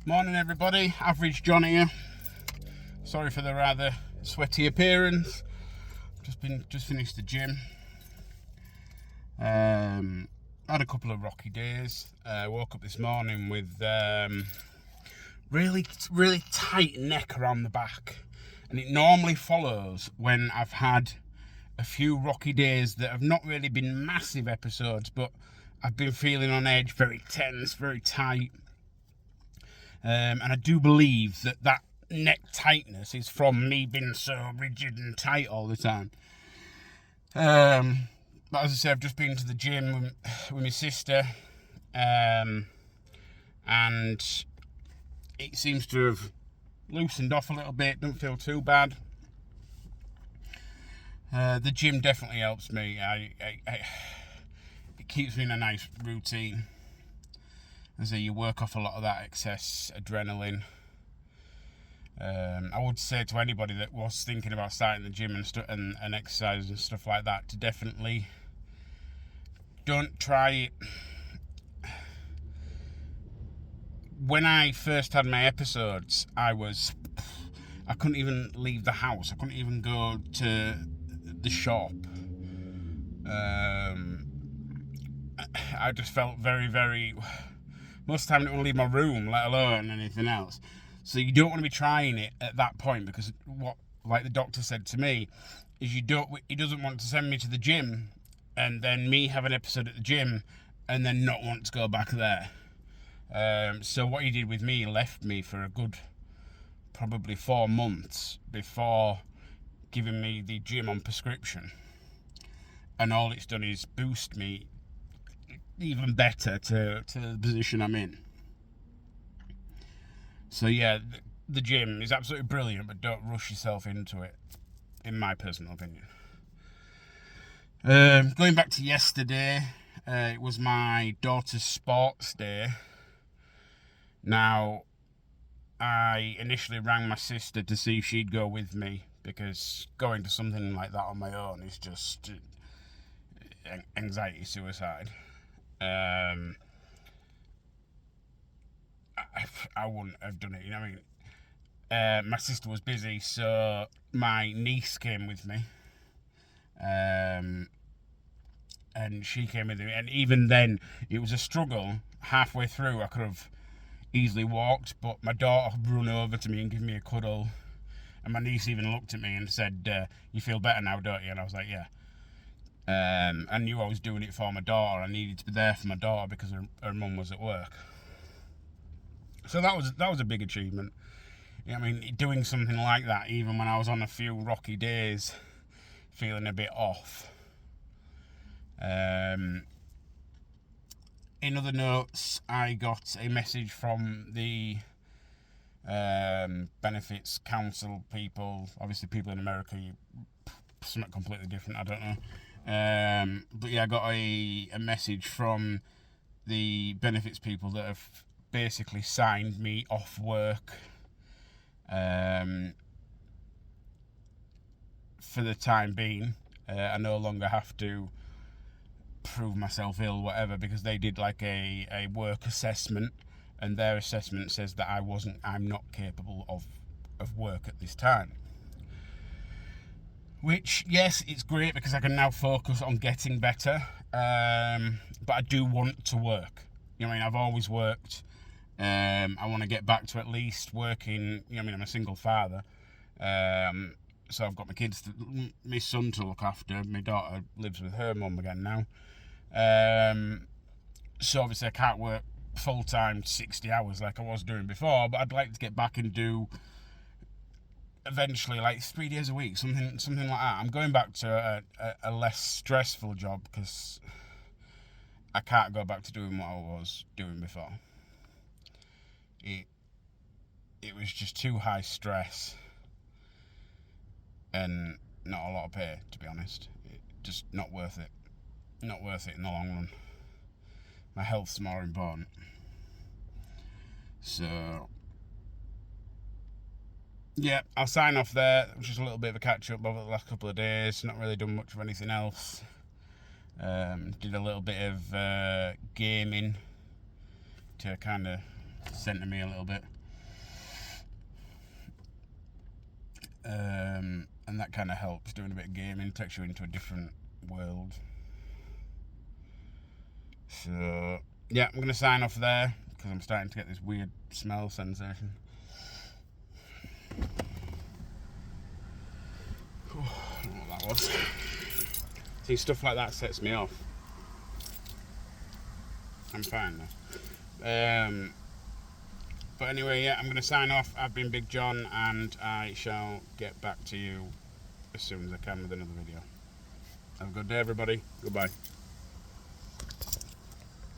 Morning everybody, Average John here. Sorry for the rather sweaty appearance. Just finished the gym. Had a couple of rocky days. Woke up this morning with really tight neck around the back, and it normally follows when I've had a few rocky days that have not really been massive episodes, but I've been feeling on edge, very tense, very tight. And I do believe that neck tightness is from me being so rigid and tight all the time. But as I say, I've just been to the gym with my sister, and it seems to have loosened off a little bit. Don't feel too bad. The gym definitely helps me. It keeps me in a nice routine. As you work off a lot of that excess adrenaline. I would say to anybody that was thinking about starting the gym and exercise and stuff like that, to definitely don't try it. When I first had my episodes, I couldn't even leave the house. I couldn't even go to the shop. I just felt very. Most of the time I didn't want to leave my room, let alone anything else. So you don't want to be trying it at that point, because what, like the doctor said to me, is he doesn't want to send me to the gym and then me have an episode at the gym and then not want to go back there. So what he did with me, he left me for a good probably 4 months before giving me the gym on prescription. And all it's done is boost me even better to the position I'm in. So yeah, the gym is absolutely brilliant, but don't rush yourself into it, in my personal opinion. Going back to yesterday, it was my daughter's sports day. Now, I initially rang my sister to see if she'd go with me, because going to something like that on my own is just anxiety suicide. I wouldn't have done it, you know what I mean? My sister was busy, so my niece came with me. And she came with me, and even then, it was a struggle. Halfway through, I could have easily walked, but my daughter ran over to me and gave me a cuddle. And my niece even looked at me and said, "You feel better now, don't you?" And I was like, "Yeah." I knew I was doing it for my daughter. I needed to be there for my daughter because her mum was at work. So that was a big achievement. You know what I mean? Doing something like that, even when I was on a few rocky days, feeling a bit off. In other notes, I got a message from the benefits council people. Obviously, people in America, something completely different. I don't know. But yeah, I got a message from the benefits people that have basically signed me off work for the time being. I no longer have to prove myself ill, whatever, because they did like a work assessment, and their assessment says that I'm not capable of work at this time. Which, yes, it's great because I can now focus on getting better, but I do want to work. You know what I mean? I've always worked. I want to get back to at least working. You know what I mean? I'm a single father, so I've got my kids, my son to look after. My daughter lives with her mum again now. So obviously I can't work full-time 60 hours like I was doing before, but I'd like to get back and do eventually like 3 days a week, something like that. I'm going back to a less stressful job because I can't go back to doing what I was doing before. It was just too high stress and not a lot of pay, to be honest. Just not worth it. Not worth it in the long run. My health's more important. So yeah, I'll sign off there. Just a little bit of a catch up over the last couple of days. Not really done much of anything else. Did a little bit of gaming to kind of centre me a little bit. And that kind of helps. Doing a bit of gaming takes you into a different world. So yeah, I'm going to sign off there because I'm starting to get this weird smell sensation. Oh, I don't know what that was. See, stuff like that sets me off. I'm fine now. But anyway, yeah, I'm going to sign off. I've been Big John, and I shall get back to you as soon as I can with another video. Have a good day, everybody. Goodbye.